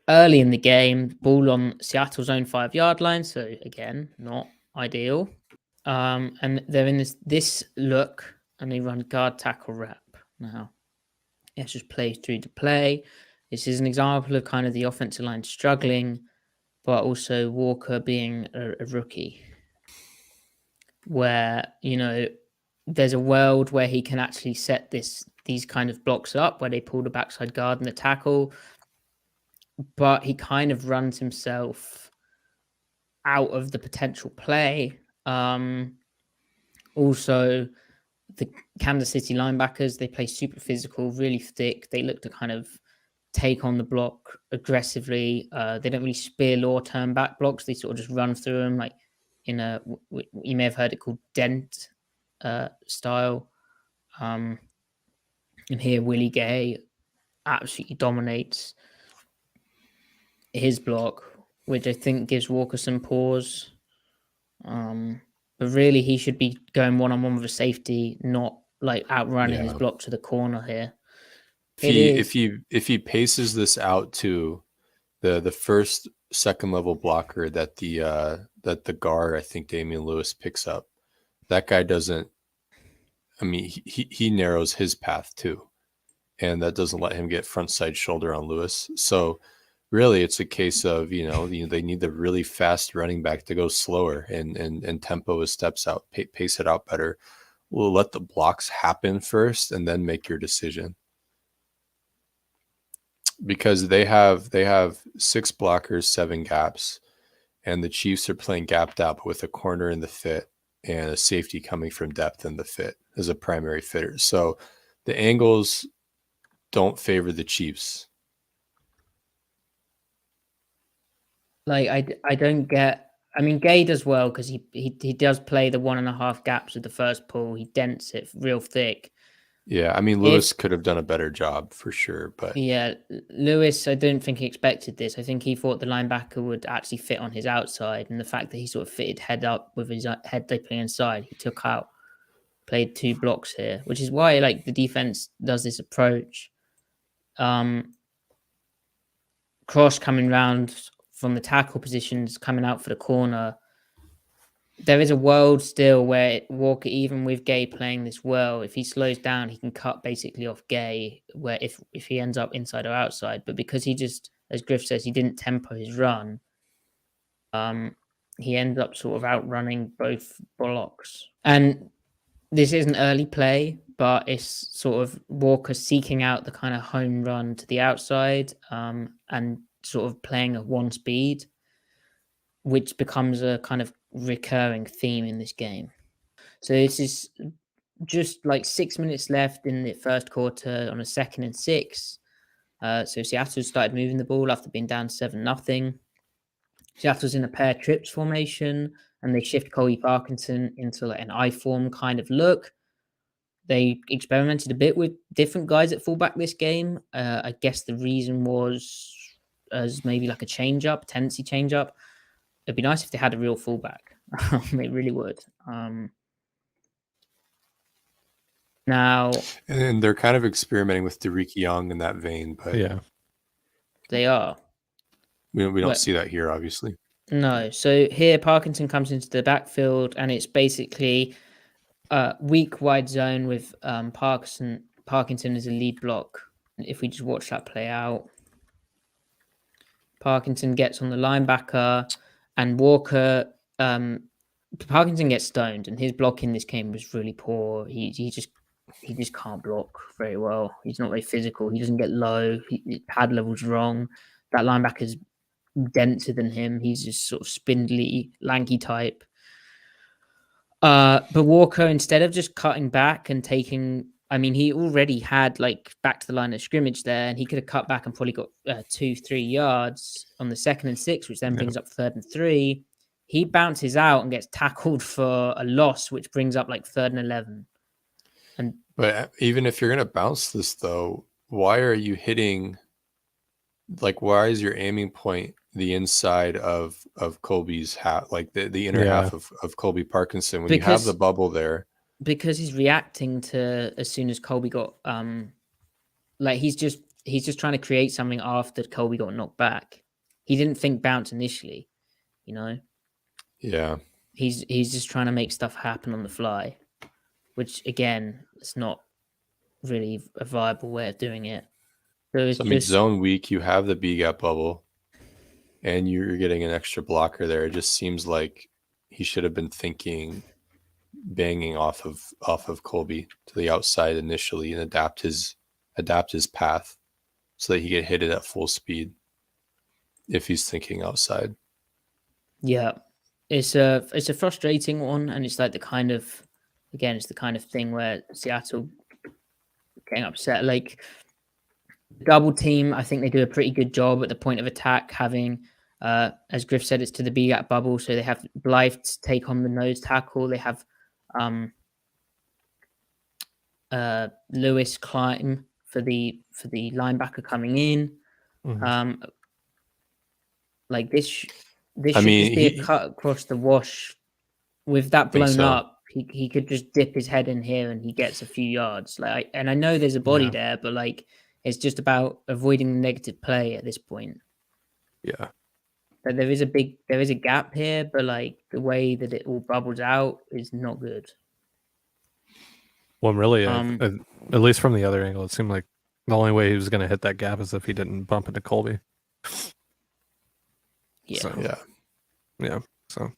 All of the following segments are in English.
early in the game, ball on Seattle's own 5-yard line. So again, not ideal. And they're in this look, and they run guard tackle wrap. Now, let's just play through the play. This is an example of kind of the offensive line struggling, but also Walker being a rookie, where, you know, there's a world where he can actually set these kind of blocks up where they pull the backside guard and the tackle, but he kind of runs himself out of the potential play. Also, the Kansas City linebackers, they play super physical, really thick. They look to kind of take on the block aggressively. They don't really spear or turn back blocks. They sort of just run through them, like in a, you may have heard it called dent style. And here Willie Gay absolutely dominates his block, which I think gives Walker some pause. But really, he should be going one-on-one with a safety, not like outrunning his block to the corner here. If he paces this out to the first second level blocker that the guard, I think Damian Lewis, picks up, that guy doesn't. I mean, he narrows his path too, and that doesn't let him get front side shoulder on Lewis. So really, it's a case of, they need the really fast running back to go slower and tempo his steps out, pace it out better. We'll let the blocks happen first and then make your decision. Because they have 6 blockers, 7 gaps, and the Chiefs are playing gapped out with a corner in the fit and a safety coming from depth in the fit as a primary fitter. So the angles don't favor the Chiefs. Like, I don't get. I mean, Gay does well because he does play the 1.5 gaps with the first pull. He dents it real thick. Yeah, I mean, Lewis could have done a better job for sure, but yeah, Lewis, I don't think he expected this. I think he thought the linebacker would actually fit on his outside, and the fact that he sort of fitted head up with his head dipping inside, he took out, played 2 blocks here, which is why like the defense does this approach. Cross coming round from the tackle positions, coming out for the corner. There is a world still where Walker, even with Gay playing this well, if he slows down, he can cut basically off Gay, where if he ends up inside or outside. But because he just, as Griff says, he didn't tempo his run, he ends up sort of outrunning both blocks. And this is an early play, but it's sort of Walker seeking out the kind of home run to the outside, and sort of playing at 1 speed, which becomes a kind of recurring theme in this game. So this is just like 6 minutes left in the first quarter on a 2nd and 6. So Seattle started moving the ball after being down 7-0. Seattle's in a pair trips formation, and they shift Colby Parkinson into like an I-form kind of look. They experimented a bit with different guys at fullback this game. I guess the reason was as maybe like a tendency change up. It'd be nice if they had a real fullback. It really would. Now, and they're kind of experimenting with Derek Young in that vein, but yeah, they are. We don't see that here, obviously. No. So here, Parkinson comes into the backfield, and it's basically weak wide zone with Parkinson as a lead block. If we just watch that play out, Parkinson gets on the linebacker, and Walker, Parkinson gets stoned, and his block in this game was really poor. He just can't block very well. He's not very physical. He doesn't get low. His pad level's wrong. That linebacker's denser than him. He's just sort of spindly, lanky type. But Walker, instead of just cutting back and taking, I mean, he already had like back to the line of scrimmage there, and he could have cut back and probably got 2-3 yards on the 2nd and 6, which then brings up 3rd and 3. He bounces out and gets tackled for a loss, which brings up like 3rd and 11. But even if you're going to bounce this, though, why are you hitting? Like, why is your aiming point the inside of Colby's half, like the inner half of Colby Parkinson when you have the bubble there? Because he's reacting to as soon as Colby got like he's he's just trying to create something after Colby got knocked back. He didn't think bounce initially, you know. Yeah. He's just trying to make stuff happen on the fly, which again, it's not really a viable way of doing it. So it's I mean, zone weak, you have the B gap bubble, and you're getting an extra blocker there. It just seems like he should have been thinking banging off of Colby to the outside initially and adapt his path so that he could hit it at full speed if he's thinking outside. Yeah, it's a frustrating one, and it's like the kind of thing where Seattle getting upset. Like double team, I think they do a pretty good job at the point of attack, having as Griff said, it's to the B gap bubble, so they have Blythe to take on the nose tackle. They have Lewis climb for the linebacker coming in. Mm-hmm. Like this should just be a cut across the wash. With that blown up, he could just dip his head in here and he gets a few yards. Like, and I know there's a body there, but like it's just about avoiding the negative play at this point. Yeah. But there is a gap here, but like the way that it all bubbles out is not good. Well, really, at least from the other angle, it seemed like the only way he was going to hit that gap is if he didn't bump into Colby. Yeah. So, yeah. So,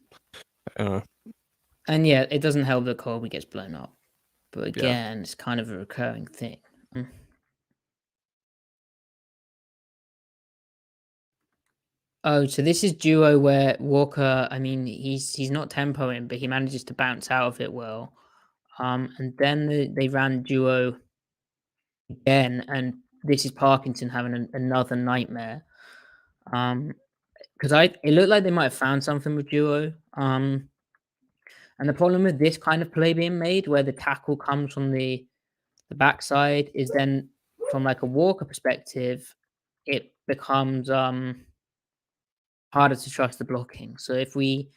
and yeah, it doesn't help that Colby gets blown up. But again, it's kind of a recurring thing. Oh, so this is duo where Walker, I mean, he's not tempoing, but he manages to bounce out of it well. And then they ran duo again, and this is Parkinson having another nightmare. Because it looked like they might have found something with duo. And the problem with this kind of play being made, where the tackle comes from the backside, is then from like a Walker perspective, it becomes harder to trust the blocking. So if we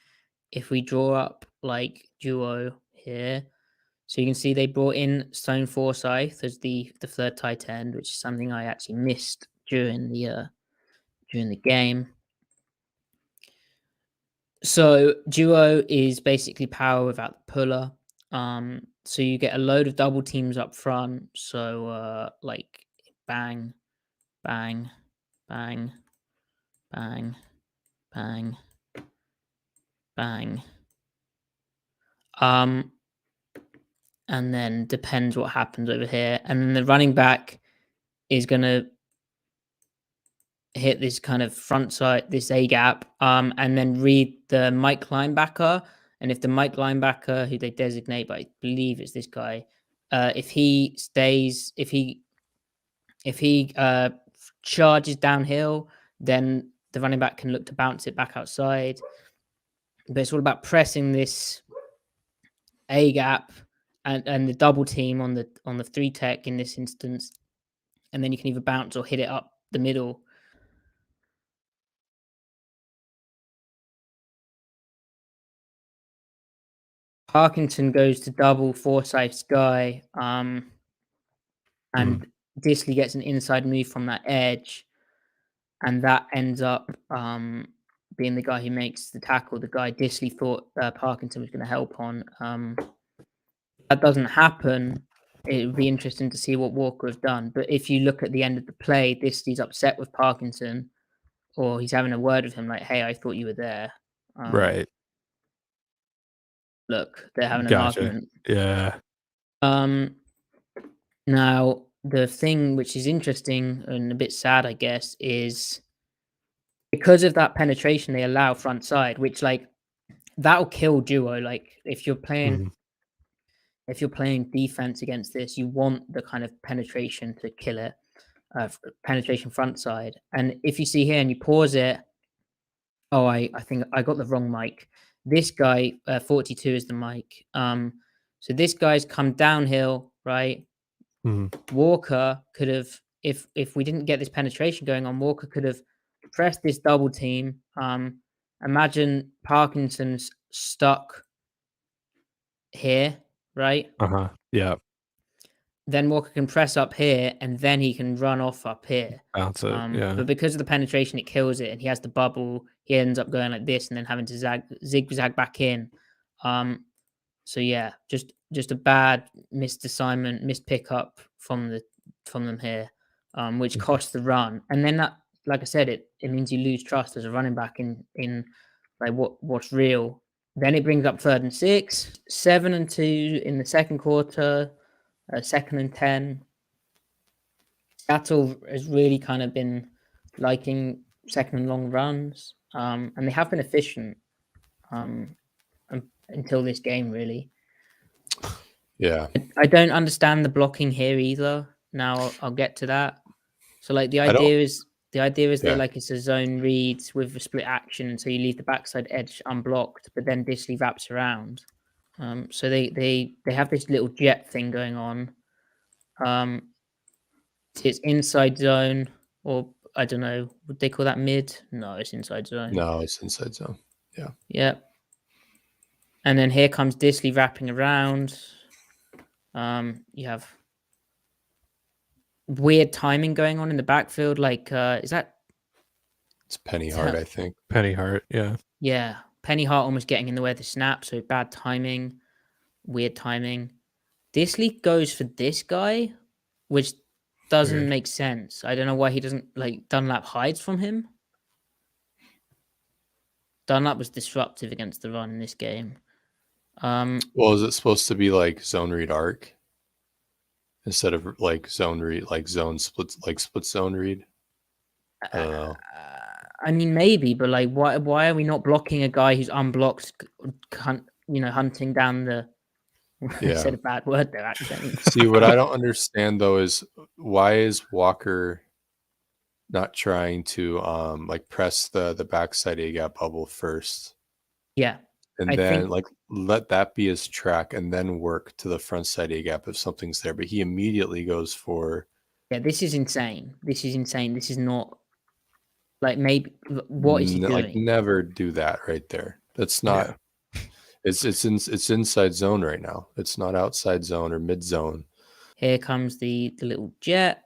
draw up like duo here, so you can see they brought in Stone Forsyth as the third tight end, which is something I actually missed during the game. So duo is basically power without the puller. So you get a load of double teams up front. So like bang, bang, bang, bang, bang, bang. And then depends what happens over here. And then the running back is gonna hit this kind of front side, this A gap, and then read the Mike linebacker. And if the Mike linebacker, who they designate, but I believe it's this guy, if he charges downhill, then the running back can look to bounce it back outside. But it's all about pressing this A gap and the double team on the 3 tech in this instance, and then you can either bounce or hit it up the middle. Parkinson goes to double Forsyth's guy, and Disley gets an inside move from that edge, and that ends up being the guy who makes the tackle. The guy Disley thought Parkinson was going to help on. That doesn't happen. It would be interesting to see what Walker has done. But if you look at the end of the play, Disley's upset with Parkinson, or he's having a word with him like, "Hey, I thought you were there." Right. Look, they're having an argument. Yeah. Now, the thing which is interesting and a bit sad, I guess, is because of that penetration they allow front side, which like that'll kill duo. Like if you're playing defense against this, you want the kind of penetration to kill it, penetration front side. And if you see here and you pause it, I think I got the wrong mic. This guy, 42 is the mic. So this guy's come downhill, right? Walker could have, if we didn't get this penetration going on, Walker could have pressed this double team. Imagine Parkinson's stuck here, right? Yeah. then Walker can press up here, and then he can run off up here. Bounce it. Yeah. But because of the penetration, it kills it, and he has the bubble. He ends up going like this, and then having to zigzag back in. So yeah, just a bad missed assignment, missed pickup from them here, which cost the run. And then that, like I said, it means you lose trust as a running back in like what's real. Then it brings up 3rd and 6, 7 and 2 in the second quarter, 2nd and 10. Seattle has really kind of been liking 2nd and long runs, and they have been efficient until this game, really. Yeah. I don't understand the blocking here either. Now I'll get to that. So like the idea is that like it's a zone read with a split action, and so you leave the backside edge unblocked, but then Disley wraps around. So they have this little jet thing going on. It's inside zone, or I don't know, would they call that mid? No, it's inside zone. No, it's inside zone. Yeah. Yeah. And then here comes Disley wrapping around. You have weird timing going on in the backfield. Like, is that? It's Penny Hart, I think. Penny Hart, yeah. Yeah. Penny Hart almost getting in the way of the snap. So bad timing, weird timing. Disley goes for this guy, which doesn't make sense. I don't know why he doesn't, like, Dunlap hides from him. Dunlap was disruptive against the run in this game. Well, is it supposed to be like zone read arc instead of like zone read, like zone splits, like split zone read? I don't know. I mean, maybe, but like, why are we not blocking a guy who's unblocked, hunting down the? Yeah. I said a bad word there, actually. See, what I don't understand though is why is Walker not trying to like press the backside A gap bubble first? Yeah. And then like let that be his track and then work to the front side A gap if something's there. But he immediately goes for. Yeah, this is insane. This is not like, maybe what is he doing? Like, never do that right there. That's not. Yeah. It's inside zone right now. It's not outside zone or mid zone. Here comes the little jet.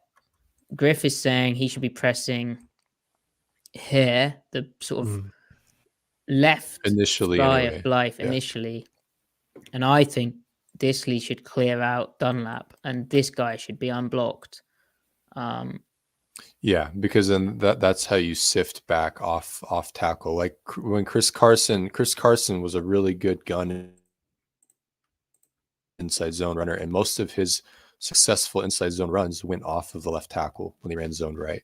Griff is saying he should be pressing here, the sort of left initially of Blythe initially. And I think Disley should clear out Dunlap and this guy should be unblocked. Yeah, because then that's how you sift back off tackle. Like when Chris Carson was a really good gun inside zone runner, and most of his successful inside zone runs went off of the left tackle when they ran zone right,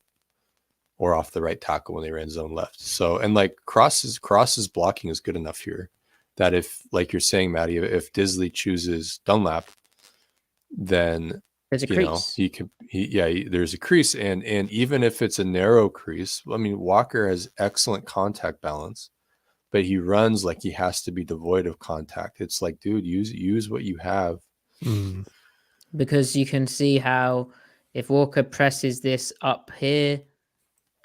or off the right tackle when they ran zone left. So, and like Cross's blocking is good enough here that if, like you're saying, Matty, if Disley chooses Dunlap, then there's a crease. There's a crease, and even if it's a narrow crease, I mean, Walker has excellent contact balance, but he runs like he has to be devoid of contact. It's like, dude, use what you have. Because you can see how if Walker presses this up here,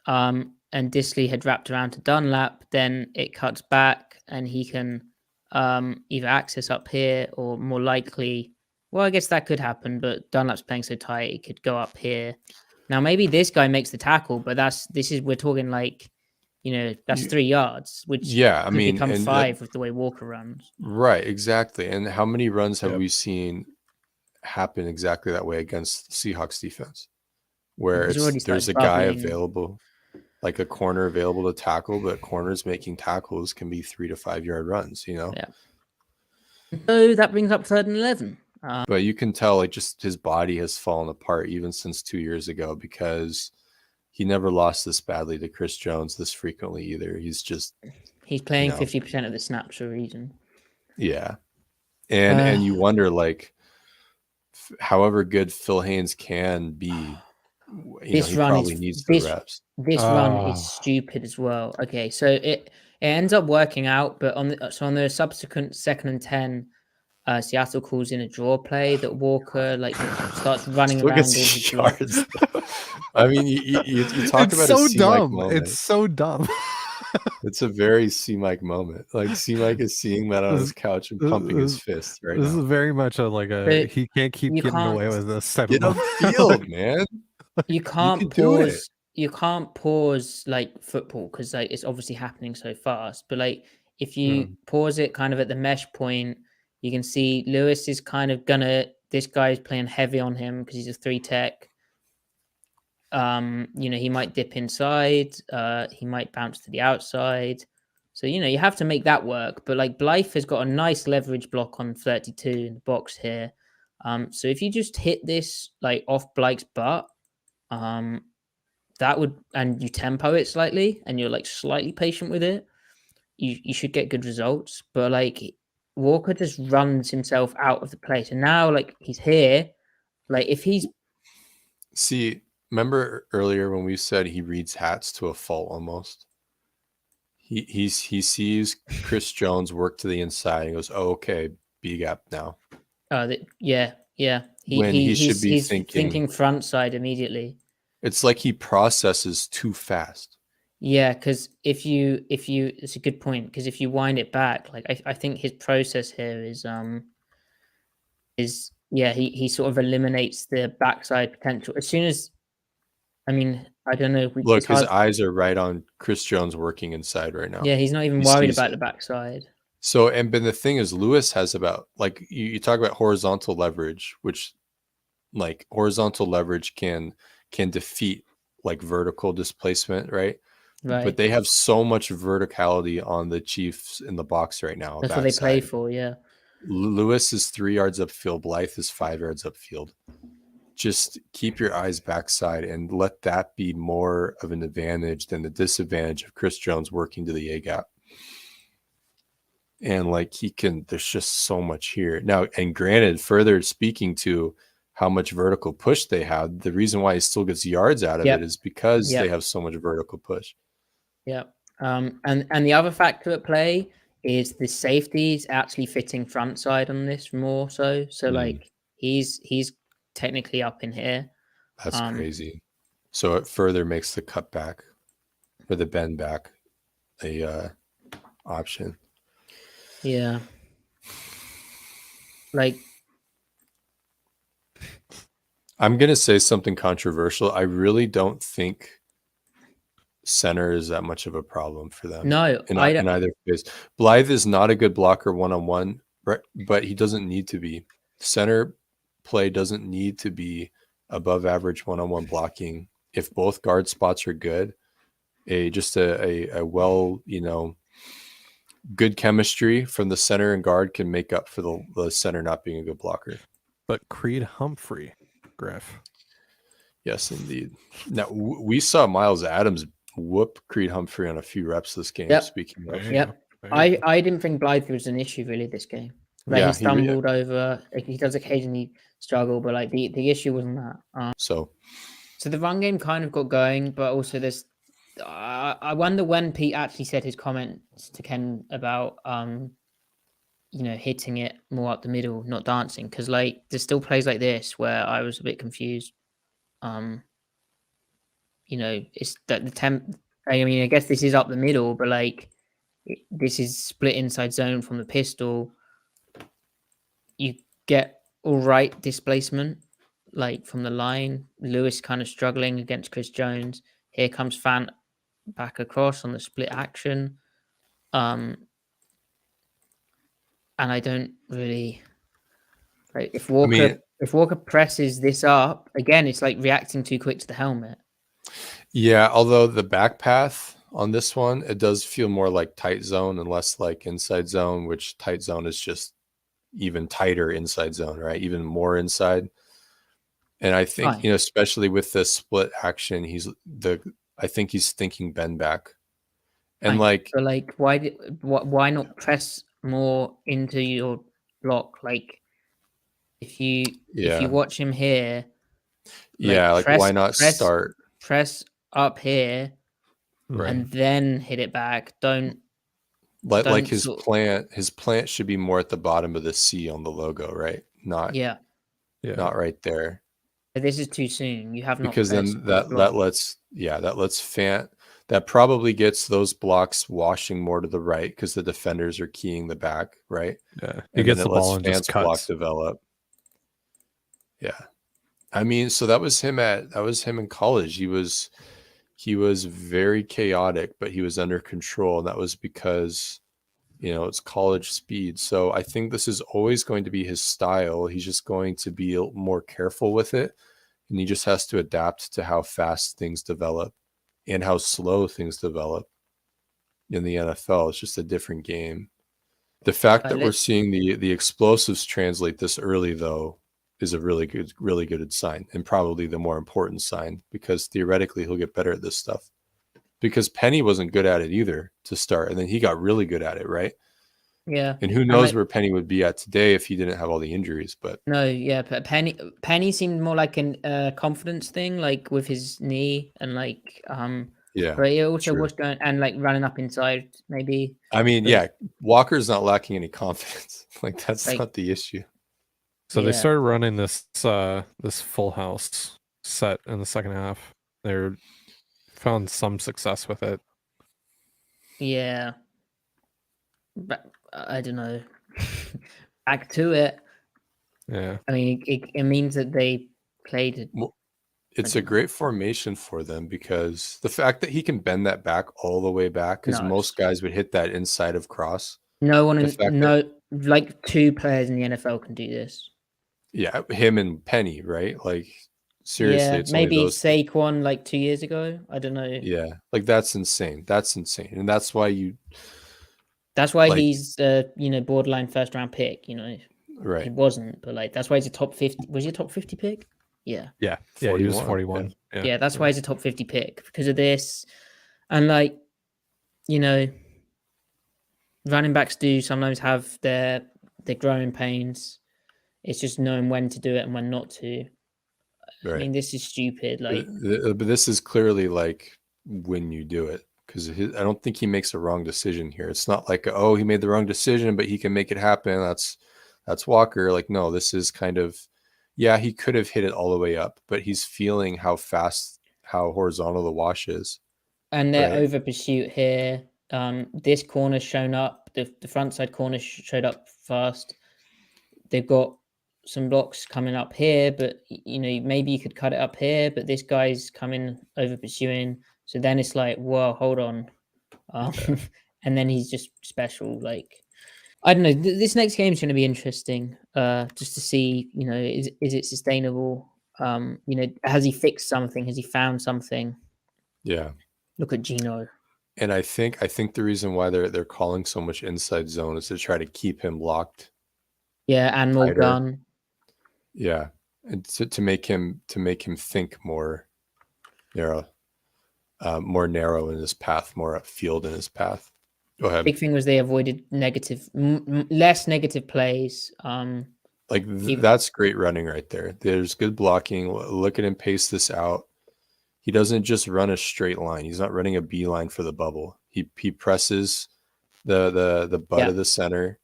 and Disley had wrapped around to Dunlap, then it cuts back and he can either access up here or more likely. Well, I guess that could happen, but Dunlap's playing so tight, it could go up here. Now, maybe this guy makes the tackle, but we're talking like, that's 3 yards, which could become 5 with the way Walker runs. Right, exactly. And how many runs have we seen happen exactly that way against the Seahawks defense? Where there's a guy available, like a corner available to tackle, but corners making tackles can be 3 to 5 yard runs, Yeah. So that brings up 3rd and 11. But you can tell, like, just his body has fallen apart even since 2 years ago, because he never lost this badly to Chris Jones this frequently either. He's playing 50% of the snaps for a reason. Yeah, and you wonder, like, however good Phil Haynes can be, he probably needs the reps. This run is stupid as well. Okay, so it ends up working out, but on the subsequent 2nd and 10. Seattle calls in a draw play that Walker starts running around. His yards. I mean, you talk about so dumb. It's so dumb. It's a very C-Mike moment. Like C-Mike is seeing that on his couch and pumping his fist right This now. is very much he can't keep getting away with this type Get of upfield, man. You can't pause. You can't pause like football because like it's obviously happening so fast. But like if you pause it kind of at the mesh point, you can see Lewis is kind of this guy's playing heavy on him because he's a 3 tech. He might dip inside, he might bounce to the outside. So, you have to make that work. But like Blythe has got a nice leverage block on 32 in the box here. So if you just hit this like off Blythe's butt, that would, and you tempo it slightly and you're like slightly patient with it, you should get good results. But like Walker just runs himself out of the place. And now like he's here, like if he's remember earlier when we said he reads hats to a fault almost? He sees Chris Jones work to the inside and goes, "Oh, okay, B gap now." Yeah. He should be thinking front side immediately. It's like he processes too fast. Yeah, because if you, it's a good point. Because if you wind it back, like I think his process here is he sort of eliminates the backside potential as soon as. I mean, I don't know. Look, his eyes are right on Chris Jones working inside right now. Yeah, he's not even worried about the backside. So, but the thing is, Lewis has about, like, you talk about horizontal leverage, which, like, horizontal leverage can defeat, like, vertical displacement, right? Right. But they have so much verticality on the Chiefs in the box right now. That's what they play for, yeah. Lewis is 3 yards upfield. Blythe is 5 yards upfield. Just keep your eyes backside and let that be more of an advantage than the disadvantage of Chris Jones working to the A gap. And like there's just so much here now. And granted, further speaking to how much vertical push they have, the reason why he still gets yards out of it is because they have so much vertical push. Yeah. And the other factor at play is the safeties actually fitting front side on this more so. So like he's technically up in here. That's crazy. So it further makes the cut back or the bend back a option. Yeah. Like I'm going to say something controversial. I really don't think center is that much of a problem for them. No, in either case. Blythe is not a good blocker one-on-one, but he doesn't need to be. Center play doesn't need to be above average one-on-one blocking. If both guard spots are good, a well, good chemistry from the center and guard can make up for the center not being a good blocker. But Creed Humphrey, Griff. Yes, indeed. Now we saw Miles Adams whoop Creed Humphrey on a few reps this game. Yep. Speaking of, I didn't think Blythe was an issue really this game. Like he stumbled over. He does occasionally struggle, but like the issue wasn't that. So the run game kind of got going, but also there's. I wonder when Pete actually said his comments to Ken about hitting it more up the middle, not dancing, because like there's still plays like this where I was a bit confused. It's that the temp. I mean, I guess this is up the middle, but like this is split inside zone from the pistol. You get all right displacement, like from the line. Lewis kind of struggling against Chris Jones. Here comes Fant back across on the split action. And I don't really like if Walker presses this up again, it's like reacting too quick to the helmet. Yeah, although the back path on this one, it does feel more like tight zone and less like inside zone, which tight zone is just even tighter inside zone, right? Even more inside. And I think, especially with the split action, I think he's thinking bend back. And why not press more into your block? Like if you watch him here, why not start press up here and then hit it back? His plant should be more at the bottom of the C on the logo, right? Not right there. This is too soon. You have not, because then that lets Fant. that probably gets those blocks washing more to the right because the defenders are keying the back, right? Yeah, he gets the ball and just cuts. Block develop. Yeah, I mean, so that was him in college. He was very chaotic, but he was under control, and that was because it's college speed. So I think this is always going to be his style. He's just going to be more careful with it, and he just has to adapt to how fast things develop and how slow things develop in the NFL. It's just a different game. The fact that we're seeing the explosives translate this early, though, is a really good sign, and probably the more important sign, because theoretically he'll get better at this stuff. Because Penny wasn't good at it either to start, and then he got really good at it, right? Yeah. And who knows where Penny would be at today if he didn't have all the injuries. But no, yeah, but Penny seemed more like a confidence thing, like with his knee and like yeah. But he also was going and like running up inside, maybe. I mean, yeah, Walker's not lacking any confidence. Like that's not the issue. So they started running this full house set in the second half. They're found some success with it. Yeah. But I don't know. Back to it. Yeah. I mean, it means that they played. Well, it's a great formation for them because the fact that he can bend that back all the way back, because most guys would hit that inside of cross. Like 2 players in the NFL can do this. Yeah, him and Penny, right? Like seriously, it's maybe Saquon like 2 years ago. I don't know. Yeah, like that's insane. That's insane, and that's why he's borderline first round pick. Right? He wasn't, but like that's why he's a top 50. Was he a top 50 pick? Yeah. Yeah. He was 41. Yeah, that's why he's a top 50 pick because of this, and running backs do sometimes have their growing pains. It's just knowing when to do it and when not to. Right. I mean, this is stupid. But this is clearly like when you do it, because I don't think he makes a wrong decision here. It's not like, oh, he made the wrong decision, but he can make it happen. That's Walker. Like, no, this is kind of, yeah, he could have hit it all the way up, but he's feeling how horizontal the wash is. And their over pursuit here. This corner's shown up. The front side corner showed up fast. They've got some blocks coming up here, but maybe you could cut it up here, but this guy's coming over pursuing. So then it's like, whoa, hold on. And then he's just special. Like, I don't know. This next game is going to be interesting. Just to see, is it sustainable? Has he fixed something? Has he found something? Yeah. Look at Gino. And I think the reason why they're calling so much inside zone is to try to keep him locked. Yeah, and more gun. Yeah, and to make him think more narrow, in his path, more upfield in his path. Go ahead. Big thing was they avoided less negative plays. That's great running right there. There's good blocking. Look at him pace this out. He doesn't just run a straight line. He's not running a beeline for the bubble. He presses the butt of the center,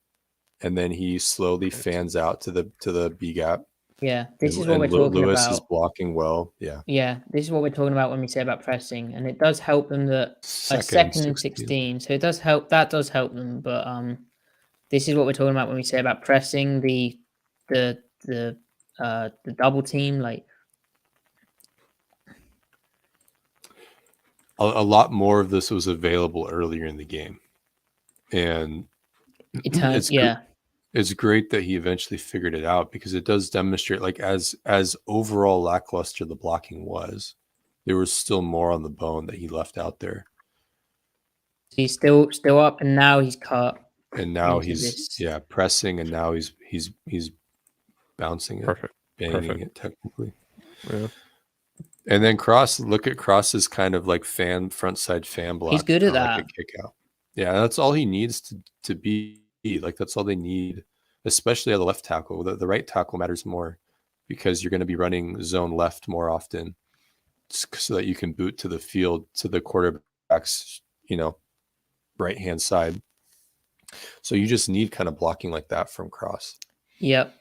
and then he slowly fans out to the B gap. Yeah, this is what we're talking about. Lewis is blocking well. Yeah. Yeah, this is what we're talking about when we say about pressing, and it does help them that second and 16. So it does help. That does help them, but this is what we're talking about when we say about pressing the double team. Like a lot more of this was available earlier in the game, and it's great that he eventually figured it out, because it does demonstrate, like, as overall lackluster the blocking was, there was still more on the bone that he left out there. He's still up, and now he's cut. And now he's pressing, and now he's bouncing it, banging it technically. Yeah. And then look at Cross's kind of like front side fan block. He's good at that. Like a kick out. Yeah, that's all he needs to be. Like, that's all they need, especially at the left tackle. The right tackle matters more, because you're going to be running zone left more often, so that you can boot to the field to the quarterback's, right hand side. So you just need kind of blocking like that from Cross. Yep.